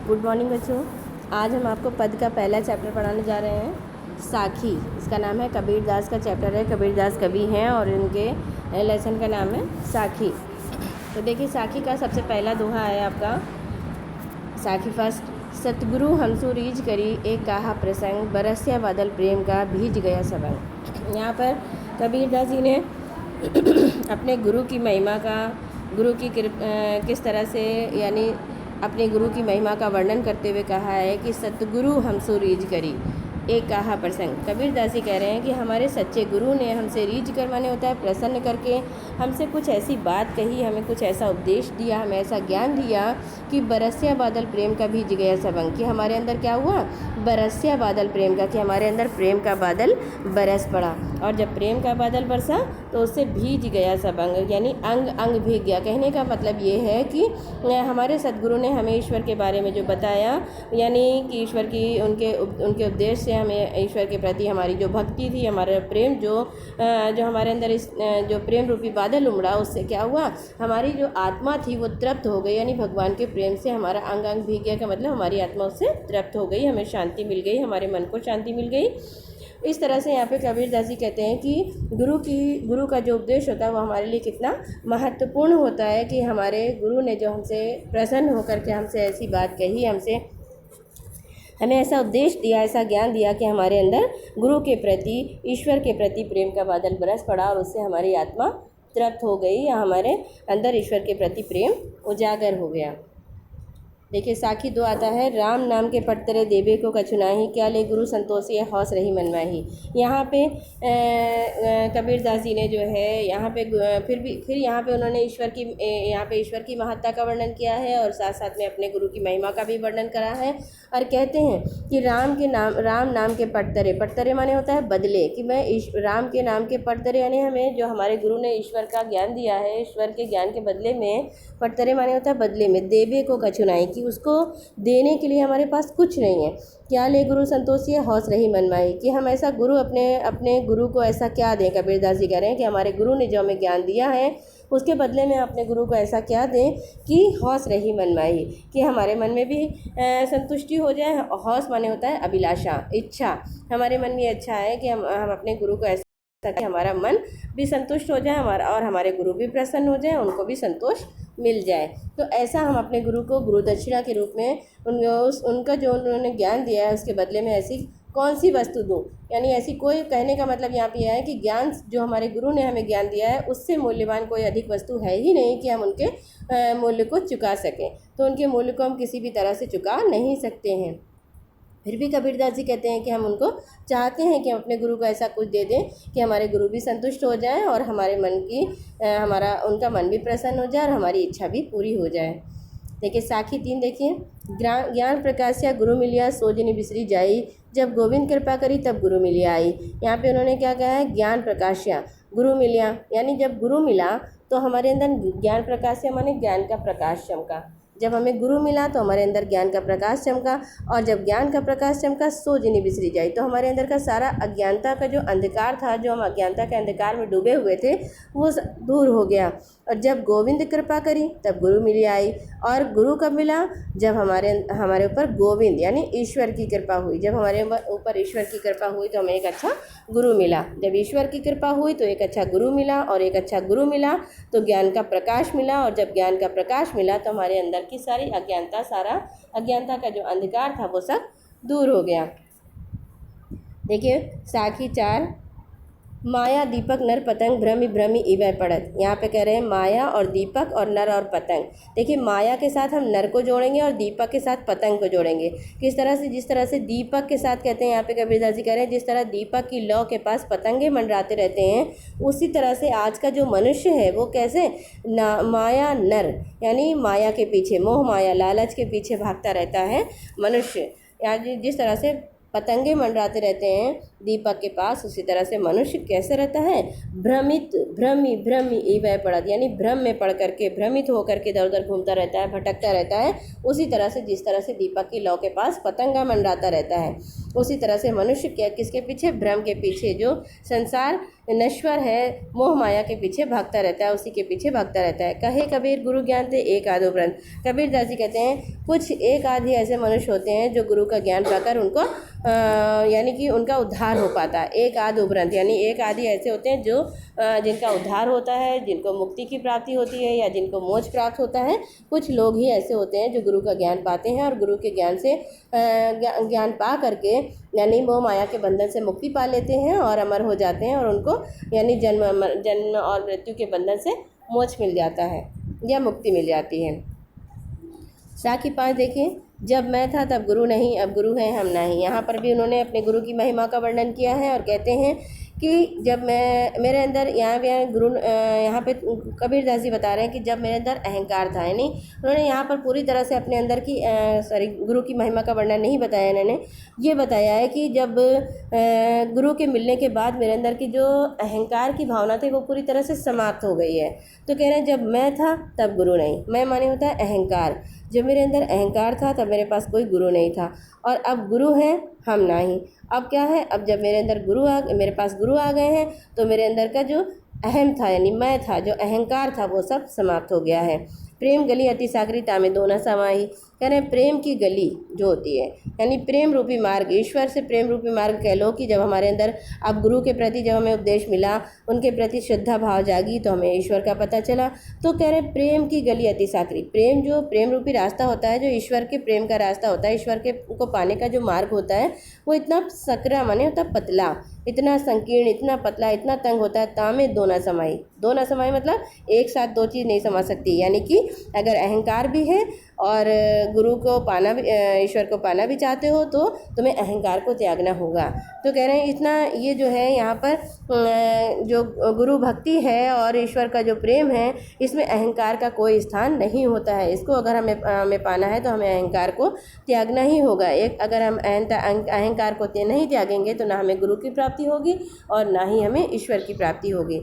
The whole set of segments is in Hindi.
गुड मॉर्निंग बच्चों। आज हम आपको पद का पहला चैप्टर पढ़ाने जा रहे हैं, साखी। इसका नाम है, कबीर दास का चैप्टर है। कबीर दास कवि हैं और इनके लेसन का नाम है साखी। तो देखिए, साखी का सबसे पहला दोहा है आपका, साखी फर्स्ट। सतगुरु हमसु रीझ करी, एक कहा प्रसंग, बरस्या बादल प्रेम का, भीज गया सबंग। यहाँ पर कबीर दास जी ने अपने गुरु की महिमा का, गुरु की किस तरह से, यानी अपने गुरु की महिमा का वर्णन करते हुए कहा है कि सतगुरु हमसु रीझ करी, एक कहा प्रसंग। कबीर दास जी कह रहे हैं कि हमारे सच्चे गुरु ने हमसे रीझ कर, माने होता है प्रसन्न करके, हमसे कुछ ऐसी बात कही, हमें कुछ ऐसा उपदेश दिया, हमें ऐसा ज्ञान दिया कि बरस्या बादल प्रेम का भीज गया सबंग। कि हमारे अंदर क्या हुआ, बरस्या बादल प्रेम का, कि हमारे अंदर प्रेम का बादल बरस पड़ा। और जब प्रेम का बादल बरसा तो उससे भीज गया सबंग, यानी अंग अंग भीग गया। कहने का मतलब ये है कि हमारे सद्गुरु ने हमें ईश्वर के बारे में जो बताया, यानी कि ईश्वर की उनके उपदेश से हमें ईश्वर के प्रति हमारी जो भक्ति थी, हमारा प्रेम जो हमारे अंदर इस जो प्रेम रूपी बादल उमड़ा, उससे क्या हुआ, हमारी जो आत्मा थी वो तृप्त हो गई। यानी भगवान के प्रेम से हमारा अंग अंग भीग गया का मतलब हमारी आत्मा उससे तृप्त हो गई, हमें शांति मिल गई, हमारे मन को शांति मिल गई। इस तरह से यहाँ पे कबीर दास जी कहते हैं कि गुरु का जो उपदेश होता है वो हमारे लिए कितना महत्वपूर्ण होता है, कि हमारे गुरु ने जो हमसे प्रसन्न होकर के हमसे ऐसी बात कही, हमें ऐसा उपदेश दिया, ऐसा ज्ञान दिया कि हमारे अंदर गुरु के प्रति, ईश्वर के प्रति प्रेम का बादल बरस पड़ा और उससे हमारी आत्मा तृप्त हो गई, या हमारे अंदर ईश्वर के प्रति प्रेम उजागर हो गया। देखिए, साखी 2 आता है, राम नाम के पटतरे देवे को कछुनाही, क्या ले गुरु संतोषी हौस रही मनमाही। यहाँ पे कबीर दास जी ने जो है यहाँ पे फिर यहाँ पे उन्होंने ईश्वर की महत्ता का वर्णन किया है और साथ साथ में अपने गुरु की महिमा का भी वर्णन करा है। और कहते हैं कि राम नाम के पटतरे माने होता है बदले, कि मैं राम के नाम के पटतरे, यानी हमें जो हमारे गुरु ने ईश्वर का ज्ञान दिया है, ईश्वर के ज्ञान के बदले में, पटतरे माने होता है बदले में, देवे को कछुनाई, कि उसको देने के लिए हमारे पास कुछ नहीं है। क्या ले गुरु संतोषी हौस रही मनमाही, कि हम ऐसा गुरु अपने गुरु को ऐसा क्या दें। कबीर दास जी कह रहे हैं कि हमारे गुरु ने जो हमें ज्ञान दिया है उसके बदले में अपने गुरु को ऐसा क्या दें कि हौस रही मनमाही, कि हमारे मन में भी संतुष्टि हो जाए। हौस माने होता है अभिलाषा, इच्छा। हमारे मन में अच्छा है कि हम अपने गुरु को ऐसा कि हमारा मन भी संतुष्ट हो जाए, और हमारे गुरु भी प्रसन्न हो जाए, उनको भी संतोष मिल जाए। तो ऐसा हम अपने गुरु को गुरु दक्षिणा के रूप में उनका जो उन्होंने ज्ञान दिया है उसके बदले में ऐसी कौन सी वस्तु दूँ। यानी ऐसी कोई, कहने का मतलब यहाँ पे यह है कि ज्ञान जो हमारे गुरु ने हमें ज्ञान दिया है उससे मूल्यवान कोई अधिक वस्तु है ही नहीं कि हम उनके मूल्य को चुका सकें। तो उनके मूल्य को हम किसी भी तरह से चुका नहीं सकते हैं। फिर भी कबीर दास जी कहते हैं कि हम उनको चाहते हैं कि हम अपने गुरु को ऐसा कुछ दे दें कि हमारे गुरु भी संतुष्ट हो जाएं और हमारे मन की उनका मन भी प्रसन्न हो जाए और हमारी इच्छा भी पूरी हो जाए। देखिए, साखी 3 देखिए, ज्ञान प्रकाश या गुरु मिलिया, सोजनी बिसरी जाई, जब गोविंद कृपा करी तब गुरु मिलिया आई। यहाँ पे उन्होंने क्या कहा है, ज्ञान प्रकाश या गुरु मिलिया, यानी जब गुरु मिला तो हमारे अंदर ज्ञान प्रकाश या माने ज्ञान का प्रकाश चमका। जब हमें गुरु मिला तो हमारे अंदर ज्ञान का प्रकाश चमका, और जब ज्ञान का प्रकाश चमका सोजनी बिसरी जाई, तो हमारे अंदर का सारा अज्ञानता का जो अंधकार था, जो हम अज्ञानता के अंधकार में डूबे हुए थे, वो दूर हो गया। और जब गोविंद कृपा करी तब गुरु मिली आई। और गुरु कब मिला, जब हमारे ऊपर गोविंद यानी ईश्वर की कृपा हुई। जब हमारे ऊपर ईश्वर की कृपा हुई तो हमें एक अच्छा गुरु मिला। जब ईश्वर की कृपा हुई तो एक अच्छा गुरु मिला, और एक अच्छा गुरु मिला तो ज्ञान का प्रकाश मिला, और जब ज्ञान का प्रकाश मिला तो हमारे अंदर की सारी सारा अज्ञानता का जो अंधकार था वो सब दूर हो गया। देखिए, साखी 4, माया दीपक नर पतंग, भ्रमि भ्रमि इवै पड़त। यहाँ पे कह रहे हैं माया और दीपक और नर और पतंग। देखिए, माया के साथ हम नर को जोड़ेंगे और दीपक के साथ पतंग को जोड़ेंगे। किस तरह से, जिस तरह से दीपक के साथ कहते हैं, यहाँ पे कबीर दास जी कह रहे हैं, जिस तरह दीपक की लौ के पास पतंगे मंडराते रहते हैं, उसी तरह से आज का जो मनुष्य है वो कैसे माया नर, यानी माया के पीछे, मोह माया लालच के पीछे भागता रहता है मनुष्य। यानी जिस तरह से पतंगे मंडराते रहते हैं दीपक के पास, उसी तरह से मनुष्य कैसे रहता है, भ्रमि इवै पड़त, यानी भ्रम में पड़ करके, भ्रमित होकर के इधर उधर घूमता रहता है, भटकता रहता है। उसी तरह से जिस तरह से दीपक की लौ के पास पतंगा मंडराता रहता है। उसी तरह से मनुष्य क्या किसके पीछे, भ्रम के पीछे, जो संसार नश्वर है, मोह माया के पीछे भागता रहता है, उसी के पीछे भागता रहता है। कहे कबीर गुरु ज्ञान थे एक आध उपरंत। कबीर दास जी कहते हैं कुछ एक आध ही ऐसे मनुष्य होते हैं जो गुरु का ज्ञान पाकर उनको यानी कि उनका उद्धार हो पाता है। एक आध उपरंत यानी एक आदि ऐसे होते हैं जो जिनका उद्धार होता है, जिनको मुक्ति की प्राप्ति होती है या जिनको मोक्ष प्राप्त होता है। कुछ लोग ही ऐसे होते हैं जो गुरु का ज्ञान पाते हैं और गुरु के ज्ञान से ज्ञान पा करके यानी मोह माया के बंधन से मुक्ति पा लेते हैं और अमर हो जाते हैं और उनको यानी जन्म और मृत्यु के बंधन से मोक्ष मिल जाता है या मुक्ति मिल जाती है। साखी 5 देखिए, जब मैं था तब गुरु नहीं, अब गुरु हैं हम नहीं। यहाँ पर भी उन्होंने अपने गुरु की महिमा का वर्णन किया है और कहते हैं कि जब मैं मेरे अंदर यहाँ पे कबीर दास जी बता रहे हैं कि जब मेरे अंदर अहंकार था, यानी उन्होंने यहाँ पर पूरी तरह से अपने अंदर की गुरु की महिमा का वर्णन नहीं बताया। इन्होंने ये बताया है कि जब गुरु के मिलने के बाद मेरे अंदर की जो अहंकार की भावना थी वो पूरी तरह से समाप्त हो गई है। तो कह रहे हैं जब मैं था तब गुरु नहीं। मैं माने होता है अहंकार। जब मेरे अंदर अहंकार था तब मेरे पास कोई गुरु नहीं था और अब गुरु हैं हम नहीं। अब क्या है, अब जब मेरे अंदर मेरे पास गुरु आ गए हैं तो मेरे अंदर का जो अहम था यानी मैं था, जो अहंकार था, वो सब समाप्त हो गया है। प्रेम गली अति सागरी तामे दो न समाही। कह रहे हैं प्रेम की गली जो होती है यानी प्रेम रूपी मार्ग, ईश्वर से प्रेम रूपी मार्ग कह लो कि जब हमारे अंदर अब गुरु के प्रति जब हमें उपदेश मिला, उनके प्रति श्रद्धा भाव जागी तो हमें ईश्वर का पता चला। तो कह रहे हैं प्रेम की गली अति सागरी। प्रेम जो प्रेम रूपी रास्ता होता है, जो ईश्वर के प्रेम का रास्ता होता है, ईश्वर के को पाने का जो मार्ग होता है, वो इतना सकरा माने होता है पतला, इतना संकीर्ण, इतना पतला, इतना तंग होता है। तामे दो न समाई। दो न समाई मतलब एक साथ दो चीज़ नहीं समा सकती। यानी कि अगर अहंकार भी है और गुरु को पाना भी, ईश्वर को पाना भी चाहते हो तो तुम्हें अहंकार को त्यागना होगा। तो कह रहे हैं इतना ये जो है यहाँ पर जो गुरु भक्ति है और ईश्वर का जो प्रेम है, इसमें अहंकार का कोई स्थान नहीं होता है। इसको अगर हमें पाना है तो हमें अहंकार को त्यागना ही होगा। अगर हम अहंकार को नहीं त्यागेंगे तो ना हमें गुरु की प्राप्ति होगी और ना ही हमें ईश्वर की प्राप्ति होगी।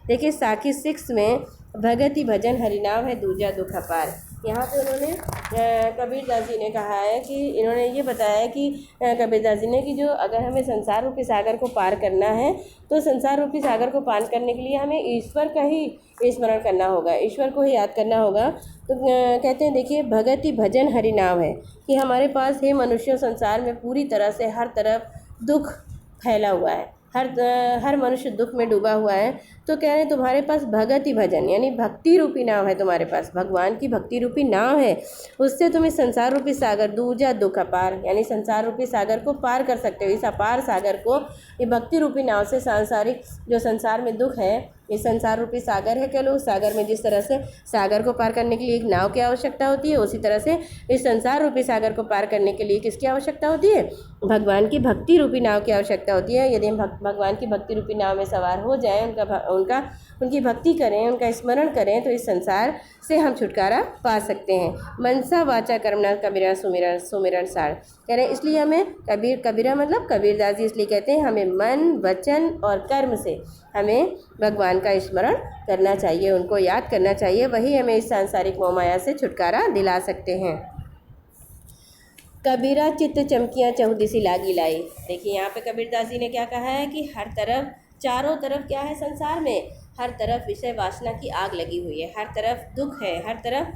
देखिए साखी 6 में भगति भजन हरिनाम है दूजा दुख अपार। यहाँ पे उन्होंने कबीर दास जी ने कहा है कि इन्होंने ये बताया कि कबीर दास जी ने कि जो अगर हमें संसार रूपी सागर को पार करना है तो संसार रूपी सागर को पार करने के लिए हमें ईश्वर का ही स्मरण करना होगा, ईश्वर को ही याद करना होगा। तो कहते हैं देखिए भगति भजन हरिनाम है कि हमारे पास हे मनुष्य संसार में पूरी तरह से हर तरफ दुख फैला हुआ है, हर मनुष्य दुख में डूबा हुआ है। तो कह रहे हैं तुम्हारे पास भगति भजन यानी भक्ति रूपी नाव है, तुम्हारे पास भगवान की भक्ति रूपी नाव है, उससे तुम इस संसार रूपी सागर दूजा दुख अपार यानी संसार रूपी सागर को पार कर सकते हो। इस अपार सागर को ये भक्ति रूपी नाव से सांसारिक जो संसार में दुख है, ये संसार रूपी सागर है, कह लो। सागर में जिस तरह से सागर को पार करने के लिए एक नाव की आवश्यकता होती है, उसी तरह से इस संसार रूपी सागर को पार करने के लिए किसकी आवश्यकता होती है, भगवान की भक्ति रूपी नाव की आवश्यकता होती है। यदि हम भगवान की भक्ति रूपी नाव में सवार हो जाएं, उनकी भक्ति करें, उनका स्मरण करें, तो इस संसार से हम छुटकारा पा सकते हैं। मनसा वाचा कर्मणा कबीरा सुमिरन सार। कह रहे हैं इसलिए हमें कबीरा मतलब कबीरदास जी इसलिए कहते हैं हमें मन वचन और कर्म से हमें भगवान का स्मरण करना चाहिए, उनको याद करना चाहिए, वही हमें इस सांसारिक मोह माया से छुटकारा दिला सकते हैं। कबीरा चित्त चमकियाँ चहुदिसी लागी लाई। देखिए यहाँ पे कबीरदास जी ने क्या कहा है कि हर तरफ चारों तरफ क्या है, संसार में हर तरफ विषय वासना की आग लगी हुई है, हर तरफ दुख है, हर तरफ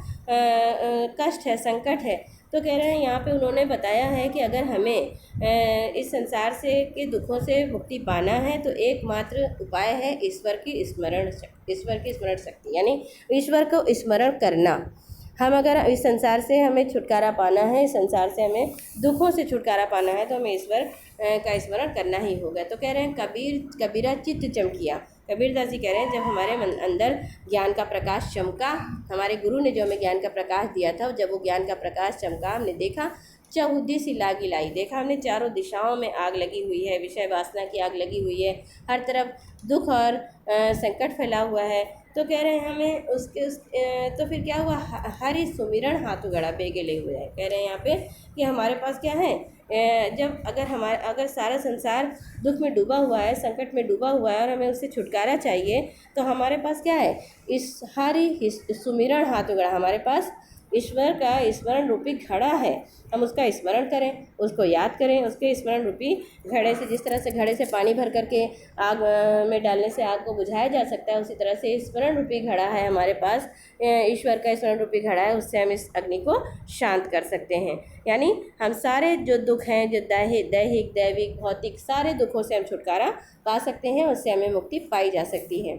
कष्ट है, संकट है। तो कह रहे हैं यहाँ पे उन्होंने बताया है कि अगर हमें इस संसार से के दुखों से मुक्ति पाना है तो एकमात्र उपाय है ईश्वर की स्मरण शक्ति यानी ईश्वर को स्मरण करना। हम अगर इस संसार से हमें छुटकारा पाना है, इस संसार से हमें दुखों से छुटकारा पाना है तो हमें ईश्वर का स्मरण करना ही होगा। तो कह रहे हैं कबीरा चित्त चमकिया। कबीरदास जी कह रहे हैं जब हमारे अंदर ज्ञान का प्रकाश चमका, हमारे गुरु ने जो हमें ज्ञान का प्रकाश दिया था, जब वो ज्ञान का प्रकाश चमका, हमने देखा चहुदिसी लागी लाई, देखा हमने चारों दिशाओं में आग लगी हुई है, विषय वासना की आग लगी हुई है, हर तरफ दुख और संकट फैला हुआ है। तो कह रहे हैं हमें तो फिर क्या हुआ, हरि सुमिरन हाथ गड़ा बेगले हुए है। कह रहे हैं यहाँ पे कि हमारे पास क्या है, जब अगर सारा संसार दुख में डूबा हुआ है, संकट में डूबा हुआ है और हमें उससे छुटकारा चाहिए तो हमारे पास क्या है, इस हरि सुमिरन हाथ गड़ा, हमारे पास ईश्वर का स्मरण रूपी घड़ा है, हम उसका स्मरण करें, उसको याद करें। उसके स्मरण रूपी घड़े से, जिस तरह से घड़े से पानी भर करके आग में डालने से आग को बुझाया जा सकता है, उसी तरह से स्मरण रूपी घड़ा है हमारे पास, ईश्वर का स्मरण रूपी घड़ा है, उससे हम इस अग्नि को शांत कर सकते हैं। यानी हम सारे जो दुख हैं, जो दैहिक दैविक भौतिक सारे दुखों से हम छुटकारा पा सकते हैं, उससे हमें मुक्ति पाई जा सकती है।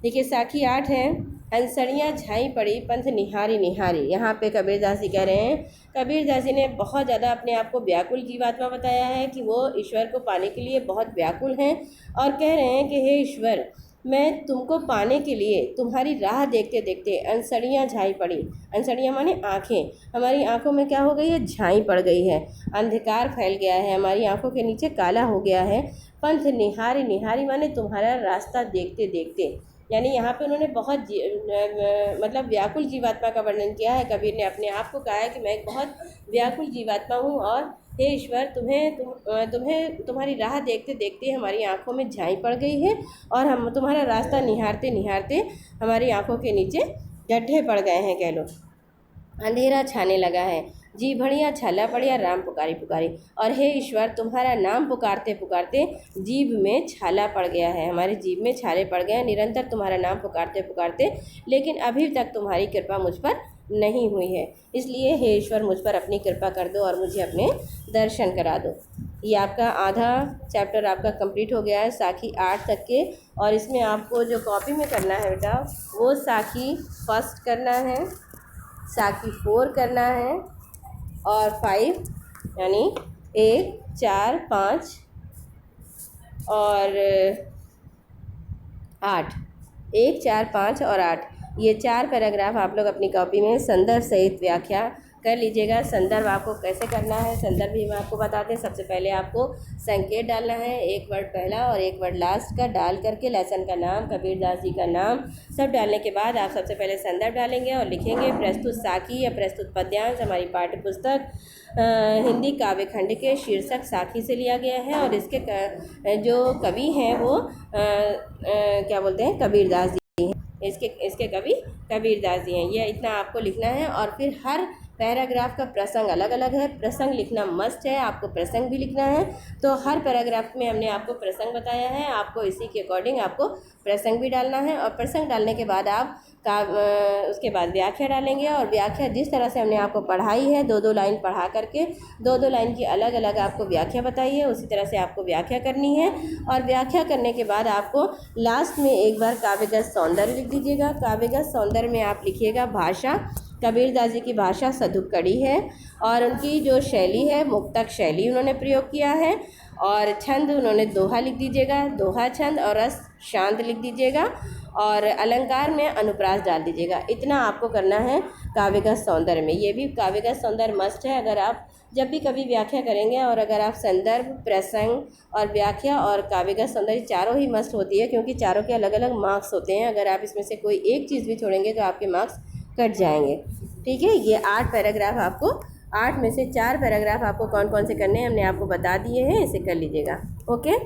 देखिए साखी 8 है, हंसड़ियाँ झाई पड़ी पंथ निहारी निहारी। यहाँ पे कबीरदास जी कह रहे हैं, कबीरदास जी ने बहुत ज़्यादा अपने आप को व्याकुल जीवात्मा बताया है कि वो ईश्वर को पाने के लिए बहुत व्याकुल हैं, और कह रहे हैं कि हे ईश्वर, मैं तुमको पाने के लिए तुम्हारी राह देखते देखते अंसड़ियाँ झाई पड़ी। अंसड़ियाँ माने आँखें, हमारी आँखों में क्या हो गई है, झाई पड़ गई है, अंधकार फैल गया है, हमारी आँखों के नीचे काला हो गया है। पंथ निहारी निहारी माने तुम्हारा रास्ता देखते देखते, यानी यहाँ पे उन्होंने बहुत मतलब व्याकुल जीवात्मा का वर्णन किया है। कबीर ने अपने आप को कहा है कि मैं एक बहुत व्याकुल जीवात्मा हूँ, और हे ईश्वर, तुम्हें तुम्हारी राह देखते देखते हमारी आंखों में झाई पड़ गई है, और हम तुम्हारा रास्ता निहारते निहारते हमारी आंखों के नीचे गड्ढे पड़ गए हैं, कह लो, अंधेरा छाने लगा है, जी भड़िया छाला पड़िया राम पुकारी पुकारी। और हे ईश्वर, तुम्हारा नाम पुकारते पुकारते जीभ में छाला पड़ गया है, हमारे जीभ में छाले पड़ गए हैं निरंतर तुम्हारा नाम पुकारते पुकारते, लेकिन अभी तक तुम्हारी कृपा मुझ पर नहीं हुई है। इसलिए हे ईश्वर, मुझ पर अपनी कृपा कर दो और मुझे अपने दर्शन करा दो। ये आपका आधा चैप्टर आपका कंप्लीट हो गया है, साखी 8 तक के। और इसमें आपको जो कॉपी में करना है बेटा, वो साखी 1 करना है, साखी 4 करना है, और 5 यानी 1, 4, 5 और 8, 1, 4, 5 और 8, ये 4 पैराग्राफ आप लोग अपनी कॉपी में संदर्भ सहित व्याख्या कर लीजिएगा। संदर्भ आपको कैसे करना है, संदर्भ भी हम आपको बताते हैं। सबसे पहले आपको संकेत डालना है, एक वर्ड पहला और एक वर्ड लास्ट का डाल करके लेसन का नाम, कबीरदास जी का नाम सब डालने के बाद आप सबसे पहले संदर्भ डालेंगे और लिखेंगे प्रस्तुत साखी या प्रस्तुत पद्यांश हमारी पाठ्य पुस्तक हिंदी काव्य खंड के शीर्षक साखी से लिया गया है, और इसके जो कवि हैं वो क्या बोलते हैं, कबीरदास जी हैं। इसके कवि कबीरदास जी हैं। ये इतना आपको लिखना है, और फिर हर पैराग्राफ का प्रसंग अलग अलग है, प्रसंग लिखना मस्ट है, आपको प्रसंग भी लिखना है। तो हर पैराग्राफ में हमने आपको प्रसंग बताया है, आपको इसी के अकॉर्डिंग आपको प्रसंग भी डालना है, और प्रसंग डालने के बाद आप उसके बाद व्याख्या डालेंगे, और व्याख्या जिस तरह से हमने आपको पढ़ाई है, 2-2 लाइन पढ़ा करके 2-2 लाइन की अलग अलग आपको व्याख्या बताई है, उसी तरह से आपको व्याख्या करनी है। और व्याख्या करने के बाद आपको लास्ट में एक बार काव्यगत सौंदर्य लिख दीजिएगा। काव्यगत सौंदर्य में आप लिखिएगा भाषा, कबीरदास जी की भाषा सधुक्कड़ी है, और उनकी जो शैली है मुक्तक शैली उन्होंने प्रयोग किया है, और छंद उन्होंने दोहा लिख दीजिएगा, दोहा छंद, और रस शांत लिख दीजिएगा, और अलंकार में अनुप्रास डाल दीजिएगा। इतना आपको करना है काव्यगत सौंदर्य में। ये भी काव्यगत सौंदर्य मस्ट है। अगर आप जब भी कभी व्याख्या करेंगे, और अगर आप संदर्भ, प्रसंग और व्याख्या और काव्यगत सौंदर्य चारों ही मस्ट होती है, क्योंकि चारों के अलग अलग मार्क्स होते हैं। अगर आप इसमें से कोई एक चीज़ भी छोड़ेंगे तो आपके मार्क्स कट जाएंगे। ठीक है, ये 8 पैराग्राफ आपको, 8 में से 4 पैराग्राफ आपको कौन कौन से करने हैं हमने आपको बता दिए हैं, इसे कर लीजिएगा। ओके।